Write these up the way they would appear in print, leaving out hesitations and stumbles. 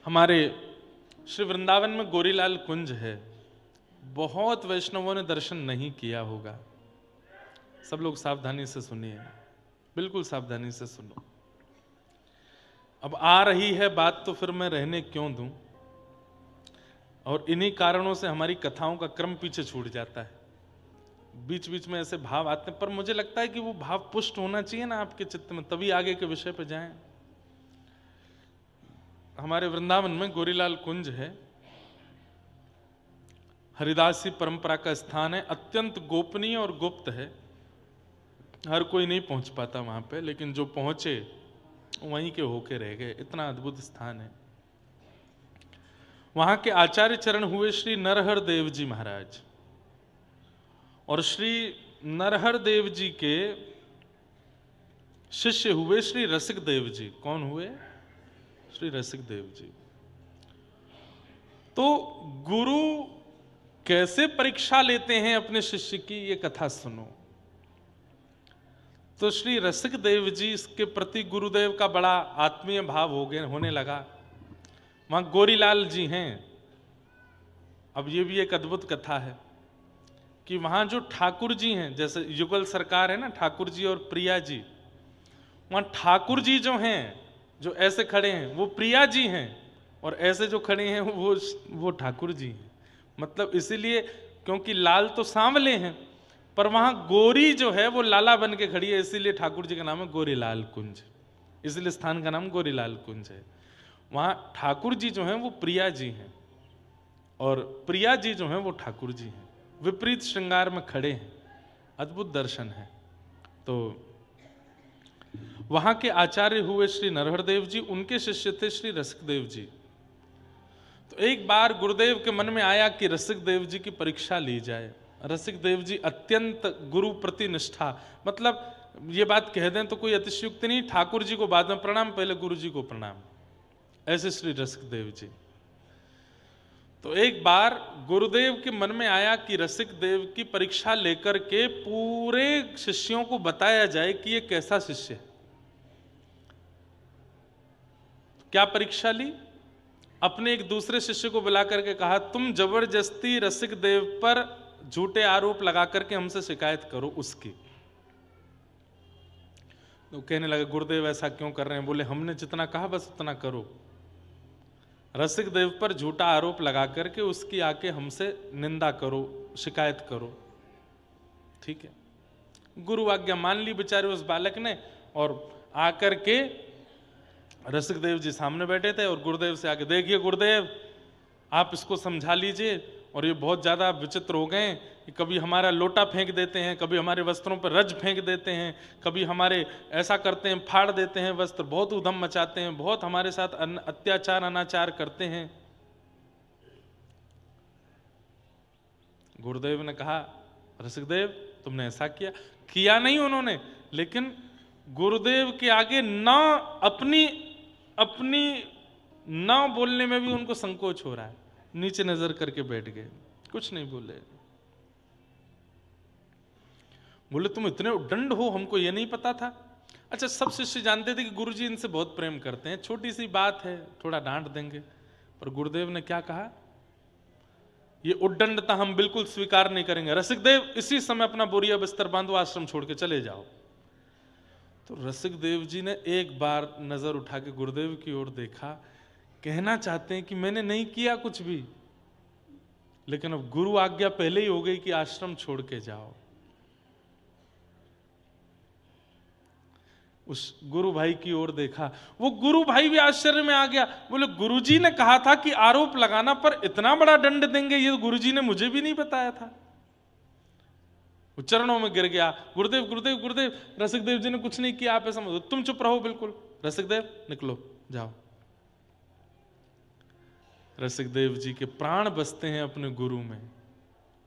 हमारे श्री वृंदावन में गोरीलाल कुंज है। बहुत वैष्णवों ने दर्शन नहीं किया होगा। सब लोग सावधानी से सुनिए, बिल्कुल सावधानी से सुनो। अब आ रही है बात तो फिर मैं रहने क्यों दूं, और इन्हीं कारणों से हमारी कथाओं का क्रम पीछे छूट जाता है। बीच बीच में ऐसे भाव आते हैं, पर मुझे लगता है कि वो भाव पुष्ट होना चाहिए ना आपके चित्त में, तभी आगे के विषय पे जाएं। हमारे वृंदावन में गोरीलाल कुंज है, हरिदासी परंपरा का स्थान है, अत्यंत गोपनीय और गुप्त है। हर कोई नहीं पहुंच पाता वहां पे, लेकिन जो पहुंचे वहीं के होके रह गए। इतना अद्भुत स्थान है। वहां के आचार्य चरण हुए श्री नरहर देव जी महाराज, और श्री नरहर देव जी के शिष्य हुए श्री रसिक देव जी। कौन हुए? श्री रसिक देव जी। तो गुरु कैसे परीक्षा लेते हैं अपने शिष्य की, ये कथा सुनो। तो श्री रसिक देव जी इसके प्रति गुरुदेव का बड़ा आत्मीय भाव होने लगा। वहां गोरीलाल जी हैं। अब ये भी एक अद्भुत कथा है कि वहां जो ठाकुर जी हैं, जैसे युगल सरकार है ना, ठाकुर जी और प्रिया जी, वहां ठाकुर जी जो हैं, जो ऐसे खड़े हैं, वो प्रिया जी हैं, और ऐसे जो खड़े हैं वो ठाकुर जी हैं। मतलब इसीलिए क्योंकि लाल तो सांवले हैं, पर वहां गोरी जो है वो लाला बन के खड़ी है, इसीलिए ठाकुर जी का नाम है गोरीलाल कुंज। इसलिए स्थान का नाम गोरीलाल कुंज है। वहां ठाकुर जी जो हैं वो प्रिया जी हैं, और प्रिया जी जो हैं वो ठाकुर जी हैं। विपरीत श्रृंगार में खड़े हैं, अद्भुत दर्शन है। तो वहां के आचार्य हुए श्री नरहर देव जी, उनके शिष्य थे श्री रसिक देव जी। तो एक बार गुरुदेव के मन में आया कि रसिक देव जी की परीक्षा ली जाए। रसिक देव जी अत्यंत गुरु प्रति निष्ठा, मतलब ये बात कह दें तो कोई अतिशयुक्ति नहीं, ठाकुर जी को बाद में प्रणाम, पहले गुरु जी को प्रणाम, ऐसे श्री रसिक देव जी। तो एक बार गुरुदेव के मन में आया कि रसिक देव की परीक्षा लेकर के पूरे शिष्यों को बताया जाए कि ये कैसा शिष्य है। क्या परीक्षा ली? अपने एक दूसरे शिष्य को बुला करके कहा, तुम जबरदस्ती रसिक देव पर झूठे आरोप लगा करके हमसे शिकायत करो उसकी। तो कहने लगे, गुरुदेव ऐसा क्यों कर रहे हैं? बोले, हमने जितना कहा बस उतना करो। रसिक देव पर झूठा आरोप लगा करके उसकी आके हमसे निंदा करो, शिकायत करो। ठीक है, गुरु आज्ञा मान ली बेचारे उस बालक ने, और आकर के रसिक देव जी सामने बैठे थे, और गुरुदेव से आके, देखिए गुरुदेव आप इसको समझा लीजिए, और ये बहुत ज्यादा विचित्र हो गए कि कभी हमारा लोटा फेंक देते हैं, कभी हमारे वस्त्रों पर रज फेंक देते हैं, कभी हमारे ऐसा करते हैं, फाड़ देते हैं वस्त्र, बहुत उधम मचाते हैं, बहुत हमारे साथ अत्याचार अनाचार करते हैं। गुरुदेव ने कहा, रसिक देव तुमने ऐसा किया नहीं उन्होंने, लेकिन गुरुदेव के आगे ना अपनी ना बोलने में भी उनको संकोच हो रहा है। नीचे नजर करके बैठ गए, कुछ नहीं बोले। बोले, तुम इतने उद्दंड हो, हमको ये नहीं पता था। अच्छा, सब शिष्य जानते थे कि गुरुजी इनसे बहुत प्रेम करते हैं, छोटी सी बात है, थोड़ा डांट देंगे। पर गुरुदेव ने क्या कहा, ये उद्दंडता हम बिल्कुल स्वीकार नहीं करेंगे। रसिक देव इसी समय अपना बोरिया बिस्तर बांधो, आश्रम छोड़ के चले जाओ। तो रसिक देव जी ने एक बार नजर उठा के गुरुदेव की ओर देखा, कहना चाहते हैं कि मैंने नहीं किया कुछ भी, लेकिन अब गुरु आज्ञा पहले ही हो गई कि आश्रम छोड़ के जाओ। उस गुरु भाई की ओर देखा, वो गुरु भाई भी आश्चर्य में आ गया। बोले, गुरुजी ने कहा था कि आरोप लगाना पर इतना बड़ा दंड देंगे, ये गुरुजी ने मुझे भी नहीं बताया था। वो चरणों में गिर गया, गुरुदेव गुरुदेव गुरुदेव, रसिक देव जी ने कुछ नहीं किया, आप ऐसा मत, तुम चुप रहो बिल्कुल, रसिक देव निकलो जाओ। रसिक देव जी के प्राण बसते हैं अपने गुरु में,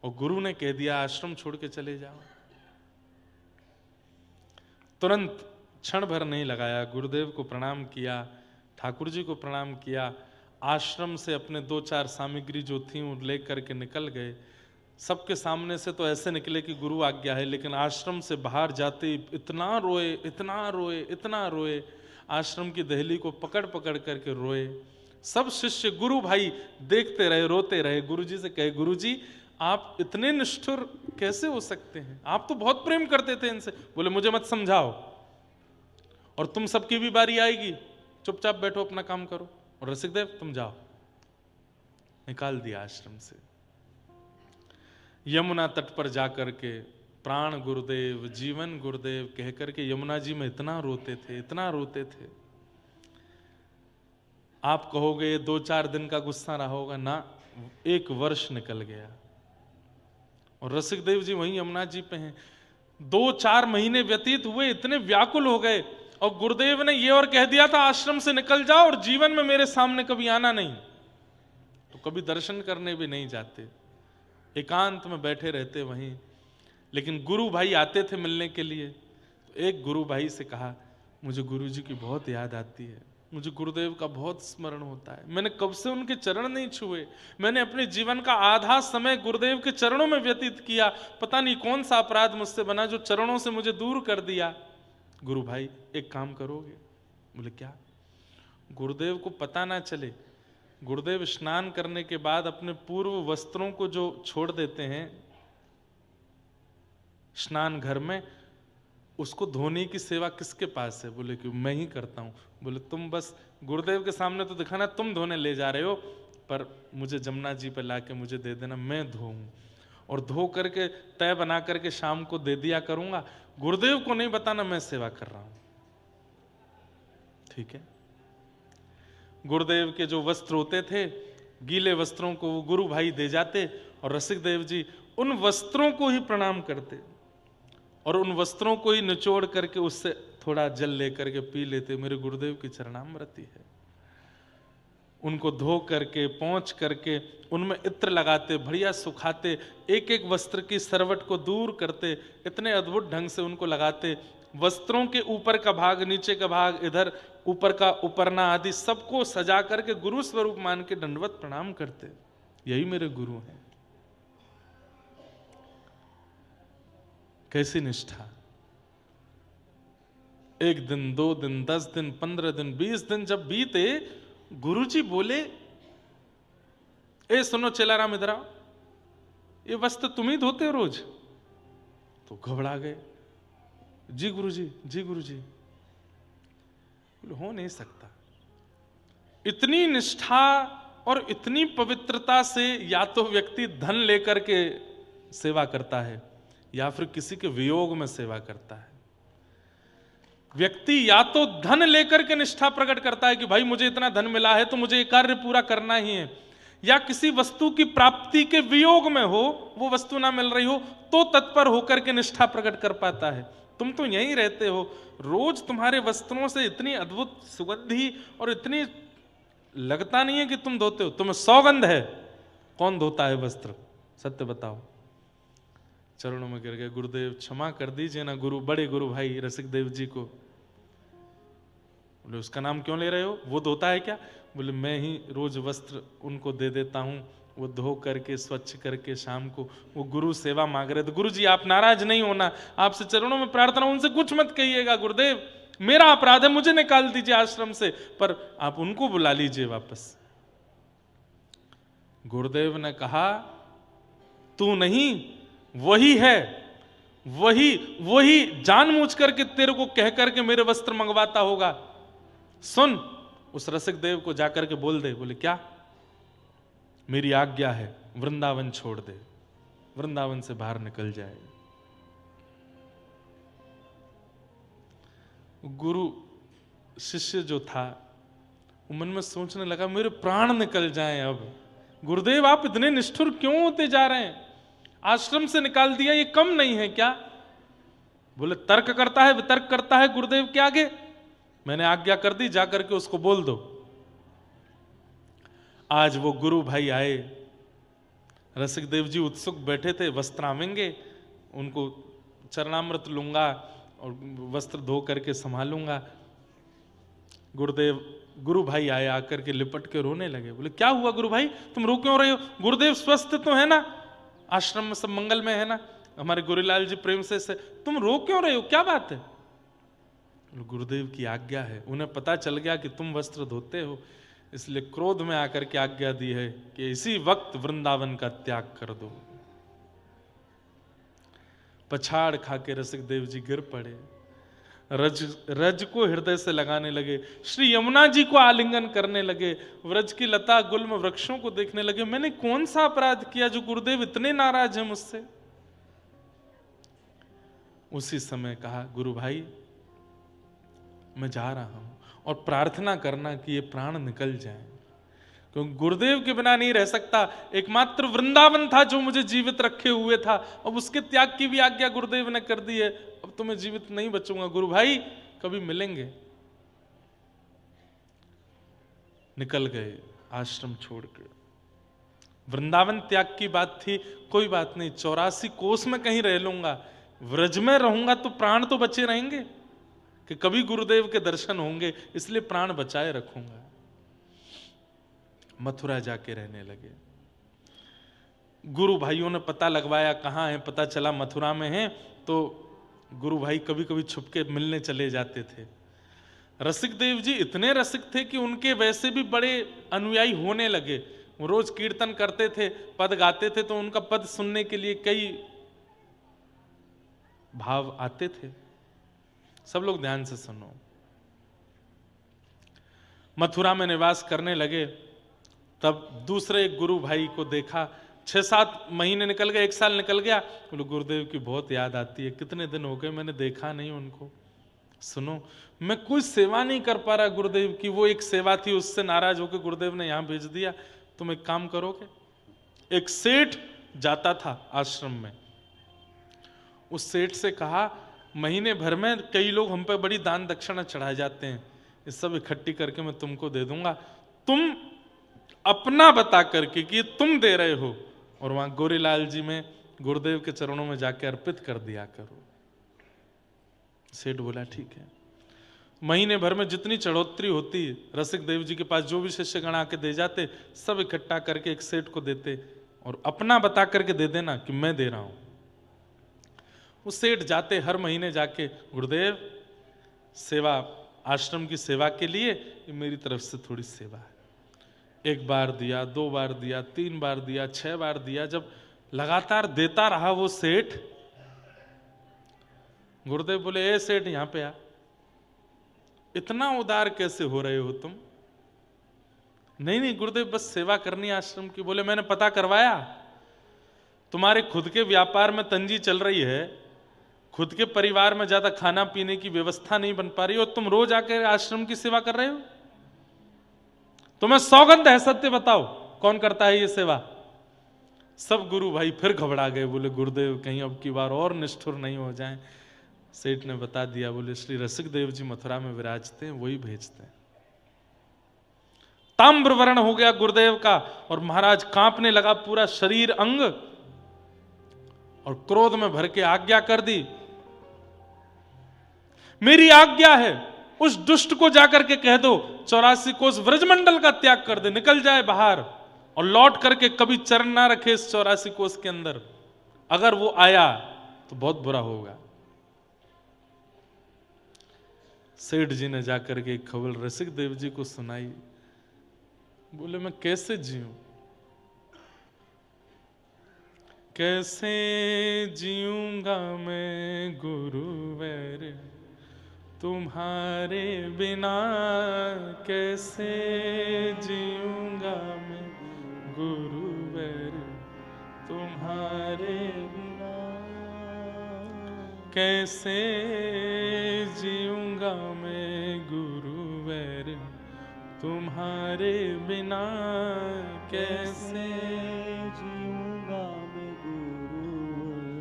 और गुरु ने कह दिया आश्रम छोड़ के चले जाओ। तुरंत क्षण भर नहीं लगाया, गुरुदेव को प्रणाम किया, ठाकुर जी को प्रणाम किया, आश्रम से अपने 2-4 सामग्री जो थी वो ले करके निकल गए। सबके सामने से तो ऐसे निकले कि गुरु आज्ञा है, लेकिन आश्रम से बाहर जाते इतना रोए, इतना रोए, इतना रोए, आश्रम की दहली को पकड़ पकड़ करके रोए। सब शिष्य गुरु भाई देखते रहे, रोते रहे। गुरुजी से कहे, गुरुजी आप इतने निष्ठुर कैसे हो सकते हैं? आप तो बहुत प्रेम करते थे इनसे। बोले मुझे मत समझाओ, और तुम सबकी भी बारी आएगी, चुपचाप बैठो, अपना काम करो। और रसिकदेव तुम जाओ। निकाल दिया आश्रम से। यमुना तट पर जाकर के प्राण गुरुदेव, जीवन गुरुदेव कह करके यमुना जी में इतना रोते थे, इतना रोते थे। आप कहोगे 2-4 दिन का गुस्सा रहा होगा, ना, 1 वर्ष निकल गया। और रसिकदेव जी वहीं यमुना जी पे हैं। 2-4 महीने व्यतीत हुए, इतने व्याकुल हो गए, और गुरुदेव ने ये और कह दिया था आश्रम से निकल जाओ और जीवन में मेरे सामने कभी आना नहीं। तो कभी दर्शन करने भी नहीं जाते, एकांत में बैठे रहते वहीं। लेकिन गुरु भाई आते थे मिलने के लिए। तो एक गुरु भाई से कहा, मुझे गुरु जी की बहुत याद आती है, मुझे गुरुदेव का बहुत स्मरण होता है, मैंने कब से उनके चरण नहीं छुए, मैंने अपने जीवन का आधा समय गुरुदेव के चरणों में व्यतीत किया, पता नहीं कौन सा अपराध मुझसे बना जो चरणों से मुझे दूर कर दिया। गुरु भाई एक काम करोगे? बोले क्या? गुरुदेव को पता ना चले। गुरुदेव स्नान करने के बाद अपने पूर्व वस्त्रों को जो छोड़ देते हैं स्नान घर में, उसको धोने की सेवा किसके पास है? बोले कि मैं ही करता हूं। बोले तुम बस गुरुदेव के सामने तो दिखाना तुम धोने ले जा रहे हो, पर मुझे जमुना जी पे लाके मुझे दे देना, मैं धोऊं, और धो करके तय बना करके शाम को दे दिया करूंगा, गुरुदेव को नहीं बताना मैं सेवा कर रहा हूं। ठीक है। गुरुदेव के जो वस्त्र होते थे, गीले वस्त्रों को वो गुरु भाई दे जाते, और रसिकदेव जी उन वस्त्रों को ही प्रणाम करते, और उन वस्त्रों को ही निचोड़ करके उससे थोड़ा जल लेकर के पी लेते। मेरे गुरुदेव की चरणामृति है। उनको धो करके पोंछ करके उनमें इत्र लगाते, बढ़िया सुखाते, एक एक वस्त्र की सरवट को दूर करते, इतने अद्भुत ढंग से उनको लगाते। वस्त्रों के ऊपर का भाग, नीचे का भाग, इधर ऊपर का उपरना आदि सबको सजा करके गुरु स्वरूप मान के दंडवत प्रणाम करते। यही मेरे गुरु हैं। कैसी निष्ठा! 1 दिन, 2 दिन, 10 दिन, 15 दिन, 20 दिन जब बीते, गुरुजी बोले, ए सुनो चेलाराम इधर आओ, ये वस्त्र तुम ही धोते हो रोज? तो घबरा गए। जी गुरुजी, जी गुरुजी। हो नहीं सकता। इतनी निष्ठा और इतनी पवित्रता से या तो व्यक्ति धन लेकर के सेवा करता है, या फिर किसी के वियोग में सेवा करता है। व्यक्ति या तो धन लेकर के निष्ठा प्रकट करता है कि भाई मुझे इतना धन मिला है तो मुझे ये कार्य पूरा करना ही है, या किसी वस्तु की प्राप्ति के वियोग में हो, वो वस्तु ना मिल रही हो तो तत्पर होकर के निष्ठा प्रकट कर पाता है। तुम तो यहीं रहते हो, रोज तुम्हारे वस्त्रों से इतनी अद्भुत सुगंधी और इतनी लगता नहीं है कि तुम धोते हो। तुम्हें सौगंध है, कौन धोता है वस्त्र? सत्य बताओ। चरणों में गिर गए, गुरुदेव क्षमा कर दीजिए ना गुरु, बड़े गुरु भाई रसिकदेव जी को। बोले उसका नाम क्यों ले रहे हो, वो धोता है क्या? बोले मैं ही रोज वस्त्र उनको दे देता हूं, वो धो करके स्वच्छ करके शाम को वो गुरु सेवा मांग रहे थे। गुरु जी आप नाराज नहीं होना, आपसे चरणों में प्रार्थना, उनसे कुछ मत कहिएगा गुरुदेव, मेरा अपराध है, मुझे निकाल दीजिए आश्रम से, पर आप उनको बुला लीजिए वापस। गुरुदेव ने कहा तू नहीं, वही है, वही जानबूझ करके तेरे को कह करके मेरे वस्त्र मंगवाता होगा। सुन, उस रसिकदेव को जाकर के बोल दे। बोले क्या? मेरी आज्ञा है, वृंदावन छोड़ दे, वृंदावन से बाहर निकल जाए। गुरु शिष्य जो था वो मन में सोचने लगा मेरे प्राण निकल जाएं अब। गुरुदेव आप इतने निष्ठुर क्यों होते जा रहे हैं? आश्रम से निकाल दिया, ये कम नहीं है क्या? बोले तर्क करता है, वितर्क करता है गुरुदेव के आगे। मैंने आज्ञा कर दी, जाकर के उसको बोल दो। आज वो गुरु भाई आए, रसिकदेव जी उत्सुक बैठे थे, वस्त्र आवेंगे, उनको चरणामृत लूंगा और वस्त्र धो करके संभालूंगा। गुरु भाई आए, आकर के लिपट के रोने लगे। बोले क्या हुआ गुरु भाई, तुम रो क्यों रहे हो? गुरुदेव स्वस्थ तो है ना, आश्रम में सब मंगल में है ना, हमारे गुरुलाल जी प्रेम से तुम रो क्यों रहे हो, क्या बात है? गुरुदेव की आज्ञा है, उन्हें पता चल गया कि तुम वस्त्र धोते हो, इसलिए क्रोध में आकर के आज्ञा दी है कि इसी वक्त वृंदावन का त्याग कर दो। पछाड़ खा के रसिक देव जी गिर पड़े, रज को हृदय से लगाने लगे, श्री यमुना जी को आलिंगन करने लगे, व्रज की लता गुल्म वृक्षों को देखने लगे। मैंने कौन सा अपराध किया जो गुरुदेव इतने नाराज हैं मुझसे? उसी समय कहा, गुरु भाई मैं जा रहा हूं, और प्रार्थना करना कि ये प्राण निकल जाए, क्योंकि गुरुदेव के बिना नहीं रह सकता। एकमात्र वृंदावन था जो मुझे जीवित रखे हुए था, अब उसके त्याग की भी आज्ञा गुरुदेव ने कर दी है। अब तो मैं जीवित नहीं बचूंगा, गुरु भाई कभी मिलेंगे। निकल गए आश्रम छोड़कर। वृंदावन त्याग की बात थी, कोई बात नहीं, 84 कोस में कहीं रह लूंगा, व्रज में रहूंगा तो प्राण तो बचे रहेंगे कि कभी गुरुदेव के दर्शन होंगे, इसलिए प्राण बचाए रखूंगा। मथुरा जाके रहने लगे। गुरु भाइयों ने पता लगवाया कहाँ है, पता चला मथुरा में है, तो गुरु भाई कभी कभी छुपके मिलने चले जाते थे। रसिक देव जी इतने रसिक थे कि उनके वैसे भी बड़े अनुयायी होने लगे। वो रोज कीर्तन करते थे, पद गाते थे, तो उनका पद सुनने के लिए कई भाव आते थे। सब लोग ध्यान से सुनो। मथुरा में निवास करने लगे, तब दूसरे एक गुरु भाई को देखा। 6-7 महीने निकल गए, 1 साल निकल गया। बोले गुरुदेव की बहुत याद आती है, कितने दिन हो गए मैंने देखा नहीं उनको। सुनो, मैं कोई सेवा नहीं कर पा रहा गुरुदेव की, वो एक सेवा थी, उससे नाराज होकर गुरुदेव ने यहां भेज दिया। तुम एक काम करोगे? एक सेठ जाता था आश्रम में, उस सेठ से कहा महीने भर में कई लोग हम पे बड़ी दान दक्षिणा चढ़ाए जाते हैं, इस सब इकट्ठी करके मैं तुमको दे दूंगा, तुम अपना बता करके कि तुम दे रहे हो, और वहां गोरीलाल जी में गुरुदेव के चरणों में जाके अर्पित कर दिया करो। सेठ बोला ठीक है। महीने भर में जितनी चढ़ोतरी होती, रसिक देव जी के पास जो भी शिष्यगण आके दे जाते, सब इकट्ठा करके एक सेठ को देते, और अपना बता करके दे देना कि मैं दे रहा हूं। वो सेठ जाते हर महीने जाके, गुरुदेव सेवा, आश्रम की सेवा के लिए मेरी तरफ से थोड़ी सेवा है। 1 बार दिया, 2 बार दिया, 3 बार दिया, 6 बार दिया। जब लगातार देता रहा वो सेठ, गुरुदेव बोले ए सेठ यहां पे आ, इतना उदार कैसे हो रहे हो तुम? नहीं नहीं गुरुदेव बस सेवा करनी आश्रम की। बोले मैंने पता करवाया, तुम्हारे खुद के व्यापार में तंगी चल रही है, खुद के परिवार में ज्यादा खाना पीने की व्यवस्था नहीं बन पा रही, और तुम रोज आकर आश्रम की सेवा कर रहे हो। तुम्हें सौगंध है, सत्य बताओ कौन करता है ये सेवा? सब गुरु भाई फिर घबरा गए, बोले गुरुदेव कहीं अब की बार और निष्ठुर नहीं हो जाएं। सेठ ने बता दिया, बोले श्री रसिक देव जी मथुरा में विराजते हैं, वही भेजते हैं। ताम्र वर्ण हो गया गुरुदेव का, और महाराज कांपने लगा पूरा शरीर अंग, और क्रोध में भर के आज्ञा कर दी, मेरी आज्ञा है उस दुष्ट को जाकर के कह दो 84 कोस व्रजमंडल का त्याग कर दे, निकल जाए बाहर, और लौट करके कभी चरण ना रखे इस 84 कोस के अंदर। अगर वो आया तो बहुत बुरा होगा। सेठ जी ने जाकर के खबर रसिक देव जी को सुनाई। बोले मैं कैसे जीऊं, कैसे जीऊंगा मैं गुरुवर तुम्हारे बिना, कैसे जीऊंगा मैं गुरुवर तुम्हारे बिना, कैसे जीऊंगा मैं गुरुवर तुम्हारे बिना, कैसे जीऊंगा मैं गुरुवर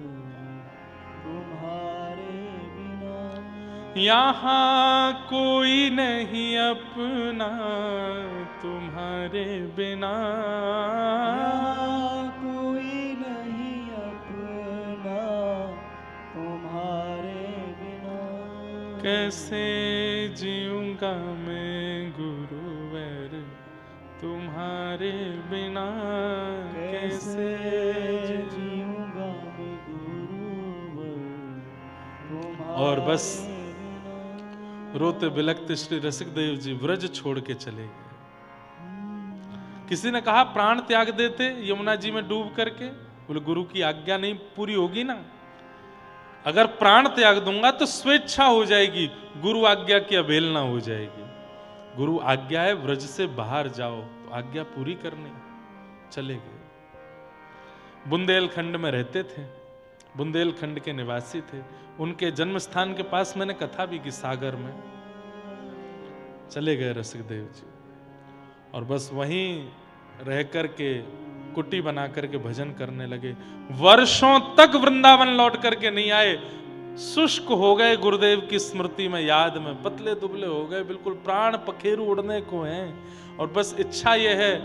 तुम्हारे बिना। यहाँ कोई नहीं अपना तुम्हारे बिना, कोई नहीं अपना तुम्हारे बिना, कैसे जीऊंगा मैं गुरुवर तुम्हारे बिना, कैसे जीऊंगा मैं गुरुवर तुम्हारे। और बस रोते बिलखते श्री रसिक देव जी व्रज छोड़ के चले गए। किसी ने कहा प्राण त्याग देते यमुना जी में डूब करके, बोले गुरु की आज्ञा नहीं पूरी होगी ना, अगर प्राण त्याग दूंगा तो स्वेच्छा हो जाएगी, गुरु आज्ञा की अवहेलना हो जाएगी। गुरु आज्ञा है व्रज से बाहर जाओ, तो आज्ञा पूरी करनी, चले गए। बुंदेलखंड में रहते थे, बुंदेलखंड के निवासी थे। उनके जन्म स्थान के पास मैंने कथा भी की, सागर में चले गए रसिकदेव जी, और बस वहीं रह करके कुटी बना करके भजन करने लगे। वर्षों तक वृंदावन लौट करके नहीं आए, शुष्क हो गए गुरुदेव की स्मृति में, याद में, पतले दुबले हो गए, बिल्कुल प्राण पखेरु उड़ने को हैं, और बस इच्छा यह है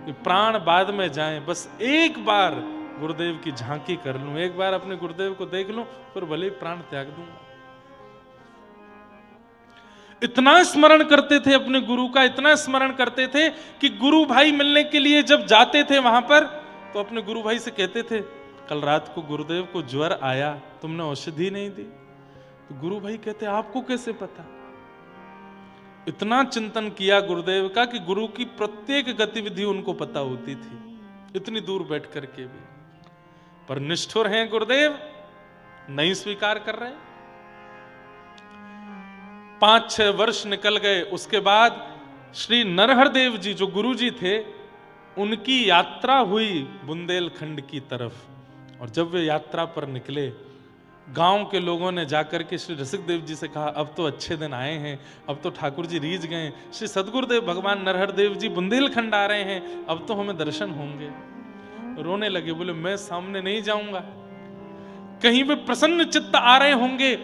कि प्राण बाद में जाएं, बस एक बार गुरुदेव की झांकी कर लूं, एक बार अपने गुरुदेव को देख लूं, फिर भले ही प्राण त्याग दूंगा। इतना स्मरण करते थे अपने गुरु का, इतना स्मरण करते थे कि गुरु भाई मिलने के लिए जब जाते थे वहां पर, तो अपने गुरु भाई से कहते थे कल रात को गुरुदेव को ज्वर आया, तुमने औषधि नहीं दी। तो गुरु भाई कहते आपको कैसे पता? इतना चिंतन किया गुरुदेव का कि गुरु की प्रत्येक गतिविधि उनको पता होती थी, इतनी दूर बैठ करके भी। पर निष्ठुर हैं गुरुदेव, नहीं स्वीकार कर रहे। 5-6 वर्ष निकल गए। उसके बाद श्री नरहर देव जी जो गुरु जी थे, उनकी यात्रा हुई बुंदेलखंड की तरफ, और जब वे यात्रा पर निकले, गांव के लोगों ने जाकर के श्री रसिकदेव जी से कहा अब तो अच्छे दिन आए हैं, अब तो ठाकुर जी रीझ गए, श्री सदगुरुदेव भगवान नरहर देव जी बुंदेलखंड आ रहे हैं, अब तो हमें दर्शन होंगे। रोने लगे, बोले मैं सामने नहीं जाऊंगा, कहीं वे प्रसन्न चित्त आ रहे होंगे,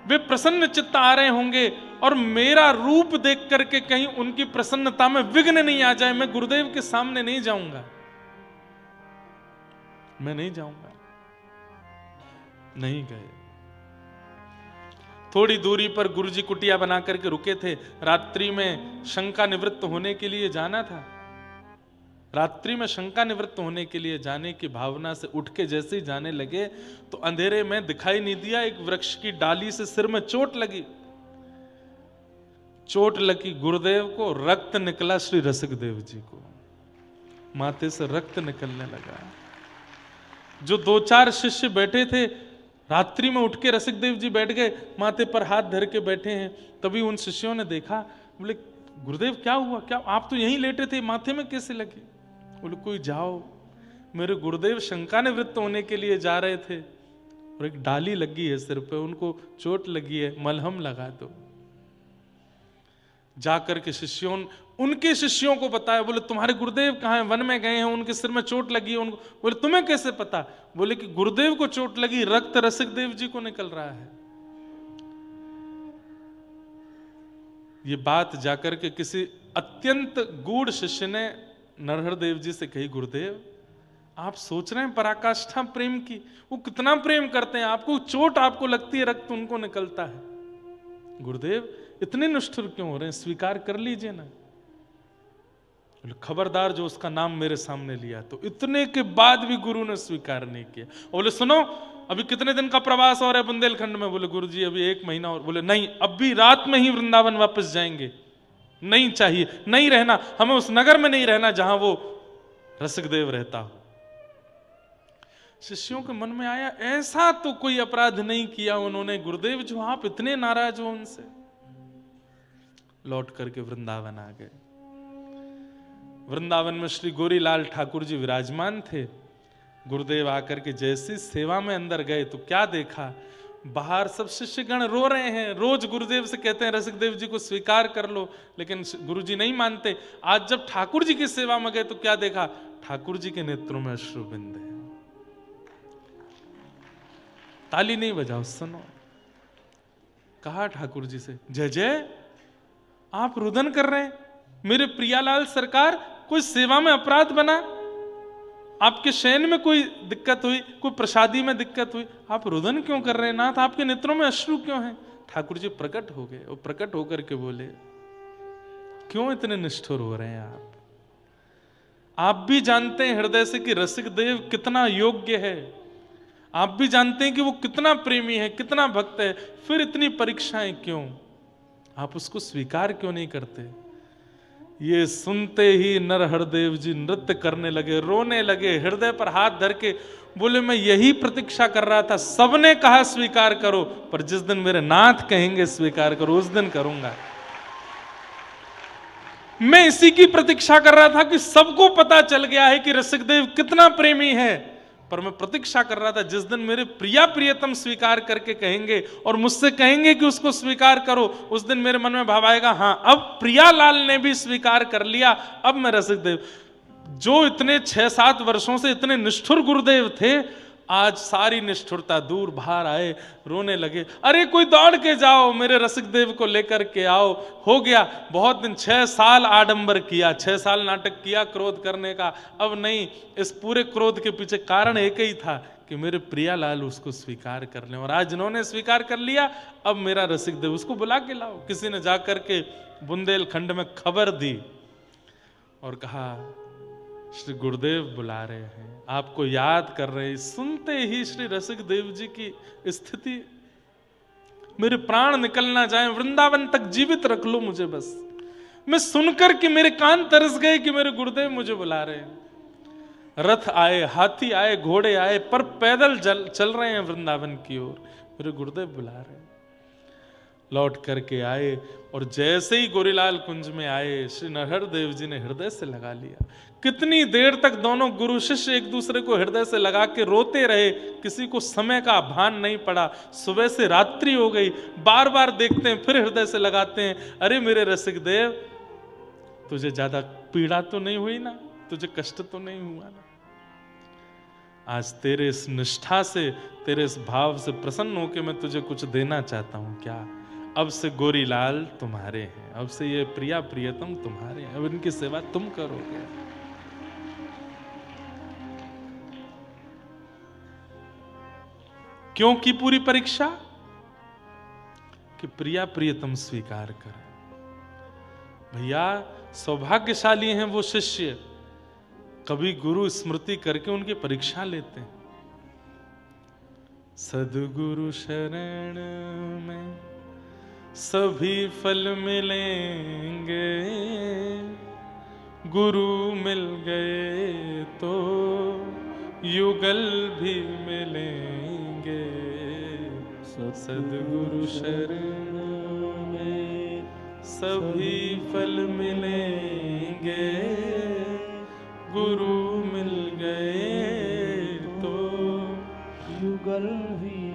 वे प्रसन्न चित्त आ रहे होंगे और मेरा रूप देख करके कहीं उनकी प्रसन्नता में विघ्न नहीं आ जाए, मैं गुरुदेव के सामने नहीं जाऊंगा, मैं नहीं जाऊंगा। नहीं गए। थोड़ी दूरी पर गुरुजी कुटिया बना करके रुके थे। रात्रि में शंका निवृत्त होने के लिए जाना था। रात्रि में शंका निवृत्त होने के लिए जाने की भावना से उठ के जैसे ही जाने लगे तो अंधेरे में दिखाई नहीं दिया, एक वृक्ष की डाली से सिर में चोट लगी। चोट लगी गुरुदेव को, रक्त निकला श्री रसिकदेव जी को, माथे से रक्त निकलने लगा। जो 2-4 शिष्य बैठे थे, रात्रि में उठ के रसिकदेव जी बैठ गए, माथे पर हाथ धर के बैठे हैं। तभी उन शिष्यों ने देखा, बोले गुरुदेव क्या हुआ, क्या आप तो यहीं लेटे थे, माथे में कैसे लगी? बोले कोई जाओ, मेरे गुरुदेव शंका निवृत्त होने के लिए जा रहे थे और एक डाली लगी है सिर पे, उनको चोट लगी है, मलहम लगा दो। जाकर के उनके शिष्यों को बताया, बोले तुम्हारे गुरुदेव कहाँ हैं? वन में गए हैं, उनके सिर में चोट लगी है उनको। बोले तुम्हें कैसे पता? बोले कि गुरुदेव को चोट लगी, रक्त रसिकदेव जी को निकल रहा है। ये बात जाकर के किसी अत्यंत गूढ़ शिष्य ने नरहर देव जी से कही, गुरुदेव आप सोच रहे हैं पराकाष्ठा प्रेम की, वो कितना प्रेम करते हैं आपको, चोट आपको लगती है, रक्त उनको निकलता है। गुरुदेव इतने निष्ठुर क्यों हो रहे हैं, स्वीकार कर लीजिए ना। खबरदार जो उसका नाम मेरे सामने लिया। तो इतने के बाद भी गुरु ने स्वीकार नहीं किया। बोले सुनो, अभी कितने दिन का प्रवास और है बुंदेलखंड में? बोले गुरुजी अभी 1 महीना और। बोले नहीं, अभी रात में ही वृंदावन वापस जाएंगे, नहीं चाहिए, नहीं रहना, हमें उस नगर में नहीं रहना जहां वो रसिकदेव रहता हो। शिष्यों के मन में आया, ऐसा तो कोई अपराध नहीं किया उन्होंने गुरुदेव जो आप इतने नाराज हो उनसे। लौट करके वृंदावन आ गए। वृंदावन में श्री गोरीलाल ठाकुर जी विराजमान थे। गुरुदेव आकर के जैसी सेवा में अंदर गए तो क्या देखा, बाहर सब शिष्यगण रो रहे हैं। रोज गुरुदेव से कहते हैं रसिकदेव जी को स्वीकार कर लो, लेकिन गुरुजी नहीं मानते। आज जब ठाकुर जी की सेवा में गए तो क्या देखा, ठाकुर जी के नेत्रों में अश्रुबिंद है। ताली नहीं बजाओ, सुनो। कहा ठाकुर जी से, जय जय आप रुदन कर रहे हैं, मेरे प्रियालाल सरकार कोई सेवा में अपराध बना, आपके शयन में कोई दिक्कत हुई, कोई प्रसादी में दिक्कत हुई, आप रुदन क्यों कर रहे हैं नाथ, आपके नेत्रों में अश्रु क्यों हैं? ठाकुर जी प्रकट हो गए और प्रकट होकर के बोले, क्यों इतने निष्ठुर हो रहे हैं आप भी जानते हैं हृदय से कि रसिकदेव कितना योग्य है, आप भी जानते हैं कि वो कितना प्रेमी है, कितना भक्त है, फिर इतनी परीक्षाएं क्यों? आप उसको स्वीकार क्यों नहीं करते? ये सुनते ही नरहरदेव जी नृत्य करने लगे, रोने लगे, हृदय पर हाथ धर के बोले मैं यही प्रतीक्षा कर रहा था, सबने कहा स्वीकार करो, पर जिस दिन मेरे नाथ कहेंगे स्वीकार करो उस दिन करूंगा। मैं इसी की प्रतीक्षा कर रहा था कि सबको पता चल गया है कि रसिकदेव कितना प्रेमी है, पर मैं प्रतीक्षा कर रहा था जिस दिन मेरे प्रिया प्रियतम स्वीकार करके कहेंगे और मुझसे कहेंगे कि उसको स्वीकार करो, उस दिन मेरे मन में भाव आएगा हाँ अब प्रियालाल ने भी स्वीकार कर लिया, अब मैं रसिकदेव। जो इतने 6-7 वर्षों से इतने निष्ठुर गुरुदेव थे, आज सारी निष्ठुरता दूर बाहर आए, रोने लगे। अरे कोई दौड़ के जाओ, मेरे रसिकदेव को लेकर के आओ। हो गया बहुत दिन, 6 साल आडंबर किया, 6 साल नाटक किया क्रोध करने का, अब नहीं। इस पूरे क्रोध के पीछे कारण एक ही था कि मेरे प्रियालाल उसको स्वीकार कर लें, और आज इन्होंने स्वीकार कर लिया, अब मेरा रसिकदेव उसको बुला के लाओ। किसी ने जाकर के बुंदेलखंड में खबर दी और कहा श्री गुरुदेव बुला रहे हैं, आपको याद कर रहे हैं। सुनते ही श्री रसिकदेव जी की स्थिति, मेरे प्राण निकलना जाए, वृंदावन तक जीवित रख लो मुझे बस। मैं सुनकर कि मेरे कान तरस गए कि मेरे गुरुदेव मुझे बुला रहे हैं। रथ आए, हाथी आए, घोड़े आए, पर पैदल चल रहे हैं वृंदावन की ओर, मेरे गुरुदेव बुला रहे हैं। लौट करके आए और जैसे ही गोरीलाल कुंज में आए, श्री नरहरदेव जी ने हृदय से लगा लिया। कितनी देर तक दोनों गुरु शिष्य एक दूसरे को हृदय से लगा के रोते रहे, किसी को समय का भान नहीं पड़ा। सुबह से रात्रि हो गई, बार बार देखते हैं फिर हृदय से लगाते हैं, अरे मेरे रसिकदेव तुझे ज्यादा पीड़ा तो नहीं हुई ना, तुझे कष्ट तो नहीं हुआ ना। आज तेरे इस निष्ठा से, तेरे इस भाव से प्रसन्न होकर मैं तुझे कुछ देना चाहता हूं। क्या? अब से गोरीलाल तुम्हारे हैं, अब से ये प्रिया प्रियतम तुम्हारे हैं, अब इनकी सेवा तुम करोगे। क्यों की पूरी परीक्षा? कि प्रिया प्रियतम स्वीकार कर। भैया सौभाग्यशाली हैं वो शिष्य, कभी गुरु स्मृति करके उनकी परीक्षा लेते हैं। सद्गुरु शरण में सभी फल मिलेंगे, गुरु मिल गए तो युगल भी मिलेंगे। सद्गुरु शरण में सभी फल मिलेंगे, गुरु मिल गए तो युगल भी